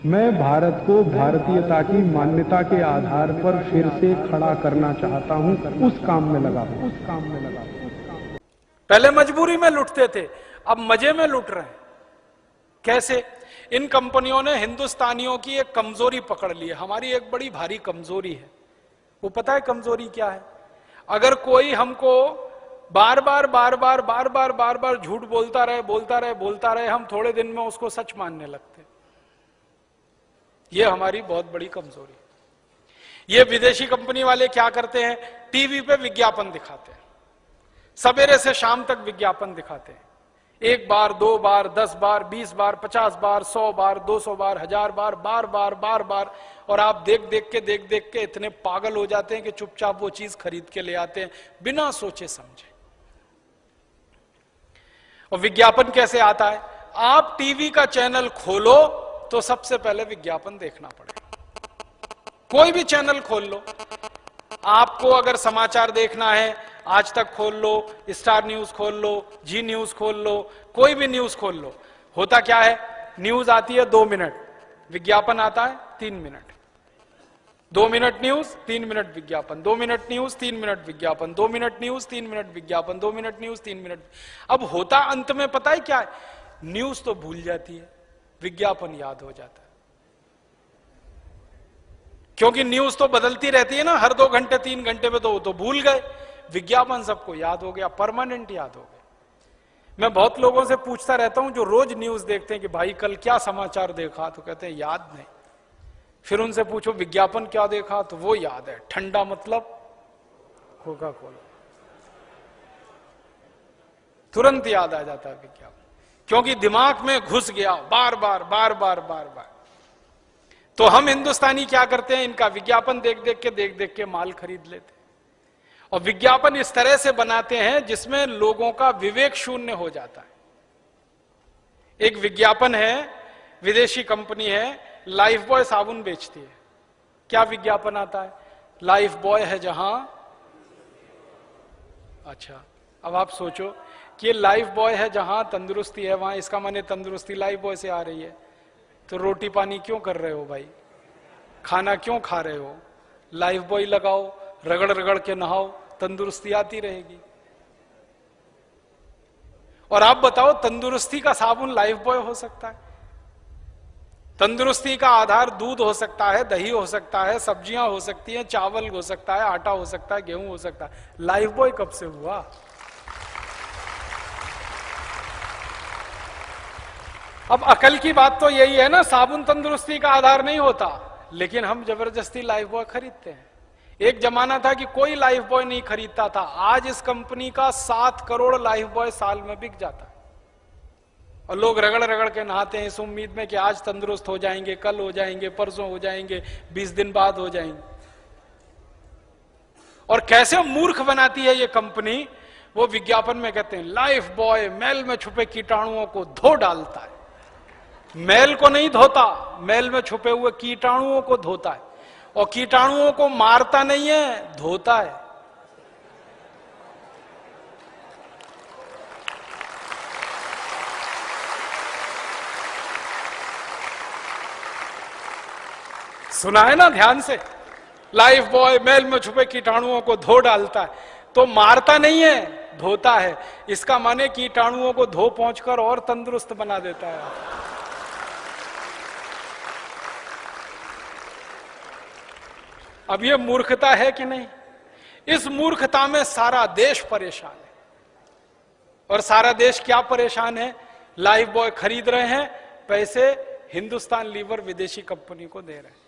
मैं भारत को भारतीयता की मान्यता के आधार पर फिर से खड़ा करना चाहता हूं, उस काम में लगा हूं। पहले मजबूरी में लुटते थे, अब मजे में लुट रहे हैं। कैसे? इन कंपनियों ने हिंदुस्तानियों की एक कमजोरी पकड़ ली है। हमारी एक बड़ी भारी कमजोरी है। वो पता है कमजोरी क्या है? अगर कोई हमको बार बार झूठ बोलता रहे, हम थोड़े दिन में उसको सच मानने लगते। ये हमारी बहुत बड़ी कमजोरी है। ये विदेशी कंपनी वाले क्या करते हैं? टीवी पे विज्ञापन दिखाते हैं, सवेरे से शाम तक विज्ञापन दिखाते हैं। 1 बार, 2 बार, 10 बार, 20 बार, 50 बार, 100 बार, 200 बार, 1000 बार, बार। और आप देख देख के इतने पागल हो जाते हैं कि चुपचाप वो चीज खरीद के ले आते हैं बिना सोचे समझे। और विज्ञापन कैसे आता है? आप टीवी का चैनल खोलो तो सबसे पहले विज्ञापन देखना पड़ेगा। कोई भी चैनल खोल लो, आपको अगर समाचार देखना है, आज तक खोल लो, स्टार न्यूज खोल लो, जी न्यूज खोल लो, कोई भी न्यूज खोल लो। होता क्या है? न्यूज आती है 2 मिनट, विज्ञापन आता है 3 मिनट। 2 मिनट न्यूज, 3 मिनट विज्ञापन, 2 मिनट न्यूज, 3 मिनट विज्ञापन, 2 मिनट न्यूज, 3 मिनट विज्ञापन, 2 मिनट न्यूज, 3 मिनट। अब होता अंत में पता है क्या है? न्यूज तो भूल जाती है, विज्ञापन याद हो जाता है। क्योंकि न्यूज तो बदलती रहती है ना, हर 2 घंटे 3 घंटे में तो भूल गए। विज्ञापन सबको याद हो गया, परमानेंट याद हो गया। मैं बहुत लोगों से पूछता रहता हूं जो रोज न्यूज देखते हैं कि भाई कल क्या समाचार देखा, तो कहते हैं याद नहीं। फिर उनसे पूछो विज्ञापन क्या देखा, तो वो याद है, ठंडा मतलब कोका कोला, तुरंत याद आ जाता है विज्ञापन, क्योंकि दिमाग में घुस गया बार बार। तो हम हिंदुस्तानी क्या करते हैं? इनका विज्ञापन देख देख के माल खरीद लेते हैं। और विज्ञापन इस तरह से बनाते हैं जिसमें लोगों का विवेक शून्य हो जाता है। एक विज्ञापन है, विदेशी कंपनी है, लाइफ बॉय साबुन बेचती है। क्या विज्ञापन आता है? लाइफ बॉय है जहां। अच्छा, अब आप सोचो कि ये लाइफ बॉय है जहां तंदुरुस्ती है वहां, इसका माने तंदुरुस्ती लाइफ बॉय से आ रही है। तो रोटी पानी क्यों कर रहे हो भाई? खाना क्यों खा रहे हो? लाइफ बॉय लगाओ, रगड़ रगड़ के नहाओ, तंदुरुस्ती आती रहेगी। और आप बताओ, तंदुरुस्ती का साबुन लाइफ बॉय हो सकता है? तंदुरुस्ती का आधार दूध हो सकता है, दही हो सकता है, सब्जियां हो सकती हैं, चावल हो सकता है, आटा हो सकता है, गेहूं हो सकता है। लाइफ बॉय कब से हुआ? अब अकल की बात तो यही है ना, साबुन तंदुरुस्ती का आधार नहीं होता, लेकिन हम जबरदस्ती लाइफ बॉय खरीदते हैं। एक जमाना था कि कोई लाइफ बॉय नहीं खरीदता था, आज इस कंपनी का 7 करोड़ लाइफ बॉय साल में बिक जाता है। और लोग रगड़ रगड़ के नहाते हैं इस उम्मीद में कि आज तंदुरुस्त हो जाएंगे, कल हो जाएंगे, परसों हो जाएंगे, 20 दिन बाद हो जाएंगे। और कैसे मूर्ख बनाती है ये कंपनी, वो विज्ञापन में कहते हैं लाइफ बॉय मैल में छुपे कीटाणुओं को धो डालता है। मैल को नहीं धोता, मैल में छुपे हुए कीटाणुओं को धोता है। और कीटाणुओं को मारता नहीं है, धोता है। सुना है ना ध्यान से? लाइफ बॉय मैल में छुपे कीटाणुओं को धो डालता है। तो मारता नहीं है, धोता है। इसका माने कीटाणुओं को धो पहुंचकर और तंदुरुस्त बना देता है। अब ये मूर्खता है कि नहीं? इस मूर्खता में सारा देश परेशान है। और सारा देश क्या परेशान है? लाइफ बॉय खरीद रहे हैं, पैसे हिंदुस्तान लीवर विदेशी कंपनी को दे रहे हैं।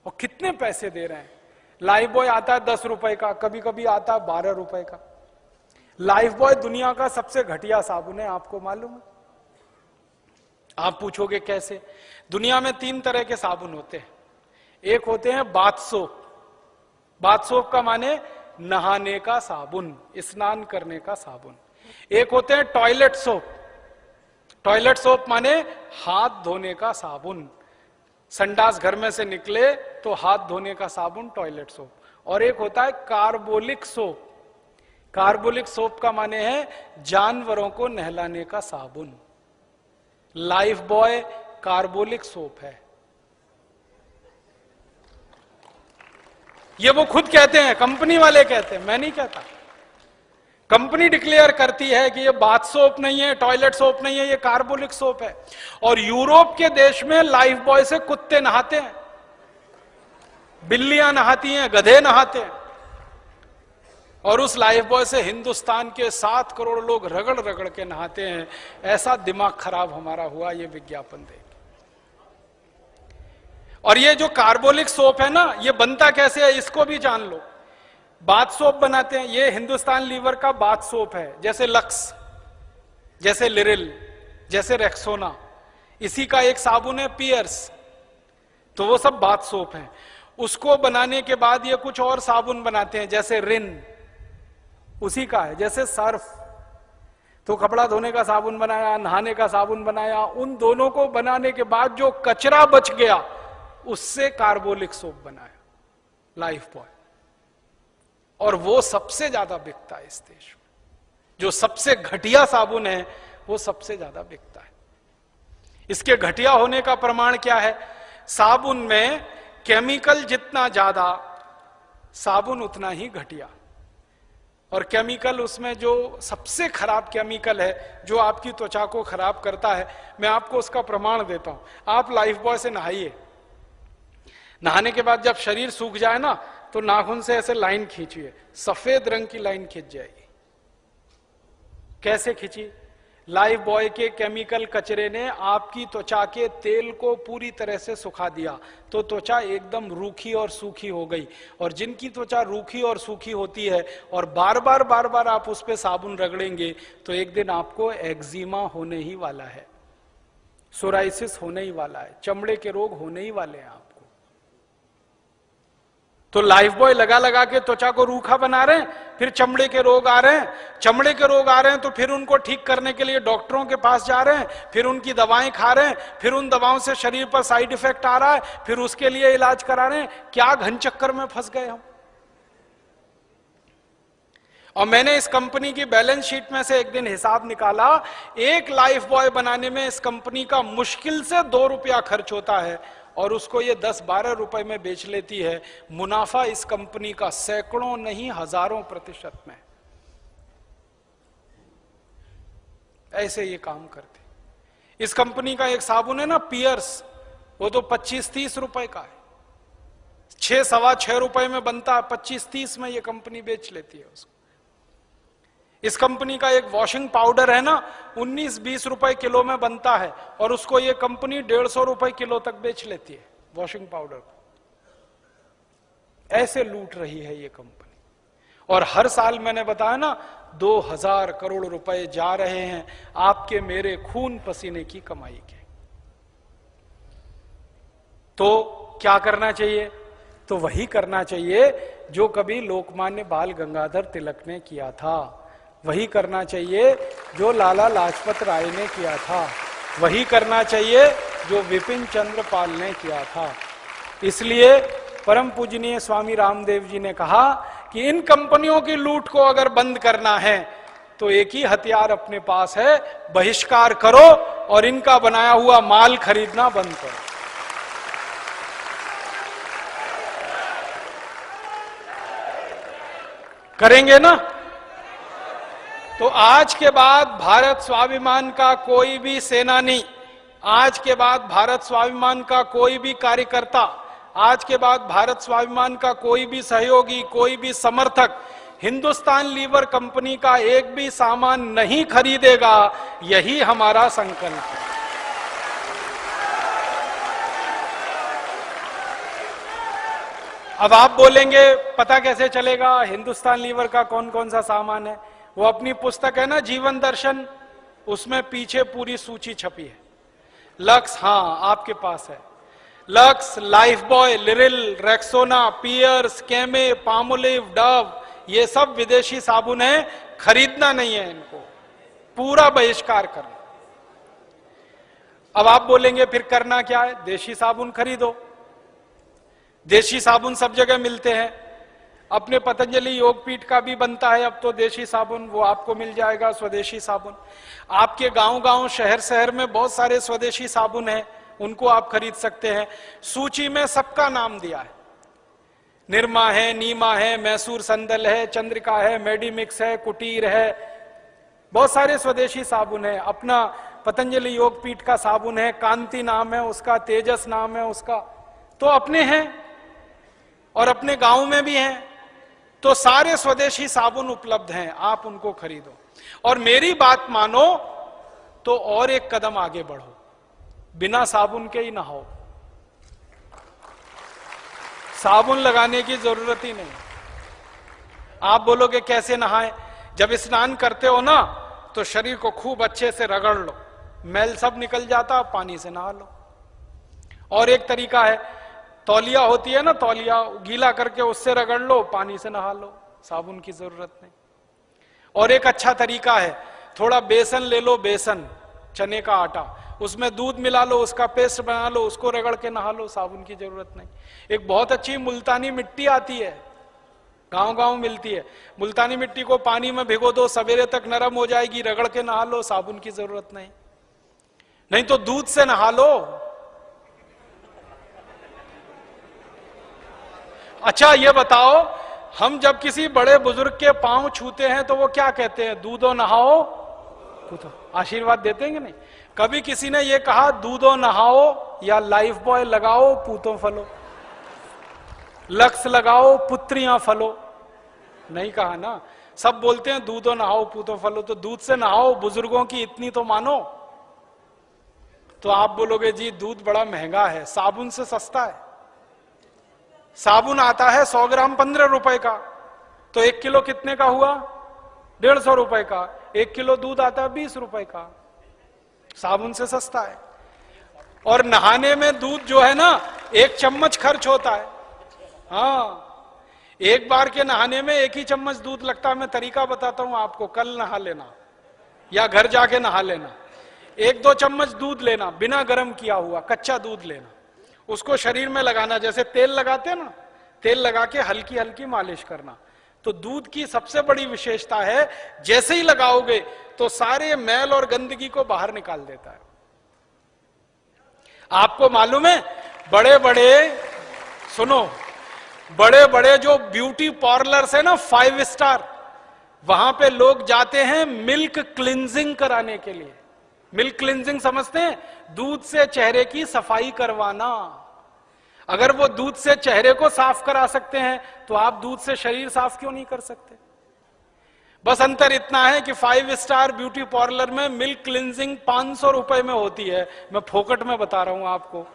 और कितने पैसे दे रहे हैं? लाइफ बॉय आता है 10 रुपए का, कभी कभी आता है 12 रुपए का। लाइफ बॉय दुनिया का सबसे घटिया साबुन है, आपको मालूम है? आप पूछोगे कैसे? दुनिया में 3 तरह के साबुन होते हैं। एक होते हैं बाथ सोप। बाथ सोप का माने नहाने का साबुन, स्नान करने का साबुन। एक होते हैं टॉयलेट सोप। टॉयलेट सोप माने हाथ धोने का साबुन। संडास घर में से निकले तो हाथ धोने का साबुन, टॉयलेट सोप। और एक होता है कार्बोलिक सोप। कार्बोलिक सोप का माने है जानवरों को नहलाने का साबुन। लाइफ बॉय कार्बोलिक सोप है। ये वो खुद कहते हैं, कंपनी वाले कहते हैं, मैं नहीं कहता। कंपनी डिक्लेयर करती है कि ये बाथ सोप नहीं है, टॉयलेट सोप नहीं है, ये कार्बोलिक सोप है। और यूरोप के देश में लाइफ बॉय से कुत्ते नहाते हैं, बिल्लियां नहाती हैं, गधे नहाते हैं। और उस लाइफ बॉय से हिंदुस्तान के 7 करोड़ लोग रगड़ रगड़ के नहाते हैं। ऐसा दिमाग खराब हमारा हुआ ये विज्ञापन देख। और ये जो कार्बोलिक सोप है ना, ये बनता कैसे है इसको भी जान लो। बाथ सोप बनाते हैं, ये हिंदुस्तान लीवर का बाथ सोप है, जैसे लक्स, जैसे लिरिल, जैसे रेक्सोना। इसी का एक साबुन है पियर्स, तो वो सब बाथ सोप है। उसको बनाने के बाद ये कुछ और साबुन बनाते हैं, जैसे रिन, उसी का है, जैसे सर्फ। तो कपड़ा धोने का साबुन बनाया, नहाने का साबुन बनाया, उन दोनों को बनाने के बाद जो कचरा बच गया उससे कार्बोलिक सोप बनाया लाइफ बॉय। और वो सबसे ज्यादा बिकता है इस देश में। जो सबसे घटिया साबुन है वो सबसे ज्यादा बिकता है। इसके घटिया होने का प्रमाण क्या है? साबुन में केमिकल जितना ज्यादा, साबुन उतना ही घटिया। और केमिकल, उसमें जो सबसे खराब केमिकल है जो आपकी त्वचा को खराब करता है, मैं आपको उसका प्रमाण देता हूं। आप लाइफ बॉय से नहाइए, नहाने के बाद जब शरीर सूख जाए ना, तो नाखून से ऐसे लाइन खींचिए, सफेद रंग की लाइन खींच जाएगी। कैसे खींची? लाइफ बॉय के केमिकल कचरे ने आपकी त्वचा के तेल को पूरी तरह से सुखा दिया, तो त्वचा एकदम रूखी और सूखी हो गई। और जिनकी त्वचा रूखी और सूखी होती है और बार बार आप उस पर साबुन रगड़ेंगे, तो एक दिन आपको एक्जिमा होने ही वाला है, सोराइसिस होने ही वाला है, चमड़े के रोग होने ही वाले हैं आपको। तो लाइफ बॉय लगा लगा के त्वचा को रूखा बना रहे हैं, फिर चमड़े के रोग आ रहे हैं। चमड़े के रोग आ रहे हैं तो फिर उनको ठीक करने के लिए डॉक्टरों के पास जा रहे हैं, फिर उनकी दवाएं खा रहे हैं, फिर उन दवाओं से शरीर पर साइड इफेक्ट आ रहा है, फिर उसके लिए इलाज करा रहे हैं। क्या घन चक्कर में फंस गए हम। और मैंने इस कंपनी की बैलेंस शीट में से एक दिन हिसाब निकाला, एक लाइफ बॉय बनाने में इस कंपनी का मुश्किल से 2 रुपया खर्च होता है और उसको ये 10-12 रुपए में बेच लेती है। मुनाफा इस कंपनी का सैकड़ों नहीं हजारों % में। ऐसे ये काम करते। इस कंपनी का एक साबुन है ना पियर्स, वो तो 25-30 रुपए का है, 6-6.25 रुपए में बनता है, 25-30 में ये कंपनी बेच लेती है उसको। इस कंपनी का एक वॉशिंग पाउडर है ना, 19-20 रुपए किलो में बनता है और उसको ये कंपनी 150 रुपए किलो तक बेच लेती है वॉशिंग पाउडर को। ऐसे लूट रही है ये कंपनी। और हर साल मैंने बताया ना, 2000 करोड़ रुपए जा रहे हैं आपके मेरे खून पसीने की कमाई के। तो क्या करना चाहिए? तो वही करना चाहिए जो कभी लोकमान्य बाल गंगाधर तिलक ने किया था, वही करना चाहिए जो लाला लाजपत राय ने किया था, वही करना चाहिए जो विपिन चंद्र पाल ने किया था। इसलिए परम पूजनीय स्वामी रामदेव जी ने कहा कि इन कंपनियों की लूट को अगर बंद करना है तो एक ही हथियार अपने पास है, बहिष्कार करो और इनका बनाया हुआ माल खरीदना बंद करो। करेंगे ना? तो आज के बाद भारत स्वाभिमान का कोई भी सेनानी, आज के बाद भारत स्वाभिमान का कोई भी कार्यकर्ता, आज के बाद भारत स्वाभिमान का कोई भी सहयोगी, कोई भी समर्थक हिंदुस्तान लीवर कंपनी का एक भी सामान नहीं खरीदेगा। यही हमारा संकल्प है। अब आप बोलेंगे पता कैसे चलेगा हिंदुस्तान लीवर का कौन कौन सा सामान है? वो अपनी पुस्तक है ना जीवन दर्शन, उसमें पीछे पूरी सूची छपी है। लक्स, हाँ आपके पास है, Lux, Lifebuoy, Liril, Rexona, Pears, Camay, Palmolive, Dove, ये सब विदेशी साबुन है, खरीदना नहीं है इनको, पूरा बहिष्कार करना। अब आप बोलेंगे फिर करना क्या है? देशी साबुन खरीदो। देशी साबुन सब जगह मिलते हैं, अपने पतंजलि योगपीठ का भी बनता है अब तो देशी साबुन, वो आपको मिल जाएगा स्वदेशी साबुन। आपके गांव-गांव, शहर-शहर में बहुत सारे स्वदेशी साबुन हैं, उनको आप खरीद सकते हैं। सूची में सबका नाम दिया है, निरमा है, नीमा है, मैसूर संदल है, चंद्रिका है, मेडिमिक्स है, कुटीर है, बहुत सारे स्वदेशी साबुन है। अपना पतंजलि योगपीठ का साबुन है, कांति नाम है उसका, तेजस नाम है उसका, तो अपने हैं और अपने गांव में भी हैं। तो सारे स्वदेशी साबुन उपलब्ध हैं, आप उनको खरीदो। और मेरी बात मानो तो और एक कदम आगे बढ़ो, बिना साबुन के ही नहाओ, साबुन लगाने की जरूरत ही नहीं। आप बोलोगे कैसे नहाएं? जब स्नान करते हो ना तो शरीर को खूब अच्छे से रगड़ लो, मैल सब निकल जाता, पानी से नहा लो। और एक तरीका है, तौलिया होती है ना, तौलिया गीला करके उससे रगड़ लो, पानी से नहा लो, साबुन की जरूरत नहीं। और एक अच्छा तरीका है, थोड़ा बेसन ले लो, बेसन चने का आटा, उसमें दूध मिला लो, उसका पेस्ट बना लो, उसको रगड़ के नहा लो, साबुन की जरूरत नहीं। एक बहुत अच्छी मुल्तानी मिट्टी आती है, गांव गांव मिलती है, मुल्तानी मिट्टी को पानी में भिगो दो, सवेरे तक नरम हो जाएगी, रगड़ के नहा लो, साबुन की जरूरत नहीं। नहीं तो दूध से नहा लो। अच्छा ये बताओ, हम जब किसी बड़े बुजुर्ग के पांव छूते हैं तो वो क्या कहते हैं? दूधो नहाओ, आशीर्वाद देते हैं कि नहीं? कभी किसी ने ये कहा दूधो नहाओ या लाइफ बॉय लगाओ पूतों फलो, लक्स लगाओ पुत्रियां फलो? नहीं कहा ना। सब बोलते हैं दूधो नहाओ पूतों फलो, तो दूध से नहाओ, बुजुर्गों की इतनी तो मानो। तो आप बोलोगे जी दूध बड़ा महंगा है, साबुन से सस्ता है। साबुन आता है 100 ग्राम 15 रुपए का, तो 1 किलो कितने का हुआ? 150 रुपए का। 1 किलो दूध आता है 20 रुपए का, साबुन से सस्ता है। और नहाने में दूध जो है ना, 1 चम्मच खर्च होता है। हाँ, एक बार के नहाने में 1 ही चम्मच दूध लगता है। मैं तरीका बताता हूं आपको, कल नहा लेना या घर जाके नहा लेना। 1-2 चम्मच दूध लेना, बिना गर्म किया हुआ कच्चा दूध लेना, उसको शरीर में लगाना, जैसे तेल लगाते हैं ना, तेल लगा के हल्की हल्की मालिश करना। तो दूध की सबसे बड़ी विशेषता है, जैसे ही लगाओगे तो सारे मैल और गंदगी को बाहर निकाल देता है। आपको मालूम है, बड़े बड़े, सुनो, बड़े बड़े जो ब्यूटी पार्लर्स है ना, 5 स्टार, वहां पे लोग जाते हैं मिल्क क्लिंजिंग कराने के लिए। मिल्क क्लिंजिंग समझते हैं? दूध से चेहरे की सफाई करवाना। अगर वो दूध से चेहरे को साफ करा सकते हैं तो आप दूध से शरीर साफ क्यों नहीं कर सकते? बस अंतर इतना है कि 5 स्टार ब्यूटी पार्लर में मिल्क क्लिंजिंग 500 रुपए में होती है, मैं फोकट में बता रहा हूं आपको।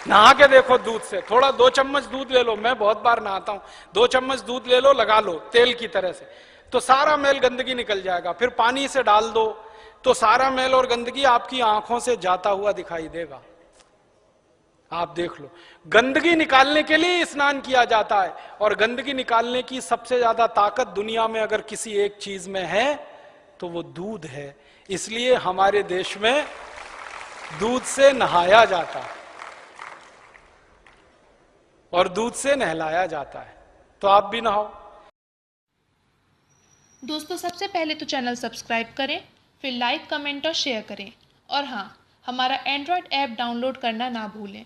नहा के देखो दूध से, थोड़ा 2 चम्मच दूध ले लो, मैं बहुत बार नहाता हूं, 2 चम्मच दूध ले लो, लगा लो तेल की तरह से, तो सारा मैल गंदगी निकल जाएगा। फिर पानी से डाल दो तो सारा मैल और गंदगी आपकी आंखों से जाता हुआ दिखाई देगा। आप देख लो, गंदगी निकालने के लिए स्नान किया जाता है, और गंदगी निकालने की सबसे ज्यादा ताकत दुनिया में अगर किसी एक चीज में है तो वो दूध है। इसलिए हमारे देश में दूध से नहाया जाता है और दूध से नहलाया जाता है। तो आप भी नहाओ। दोस्तों, सबसे पहले तो चैनल सब्सक्राइब करें, फिर लाइक, कमेंट और शेयर करें। और हाँ, हमारा एंड्रॉयड ऐप डाउनलोड करना ना भूलें।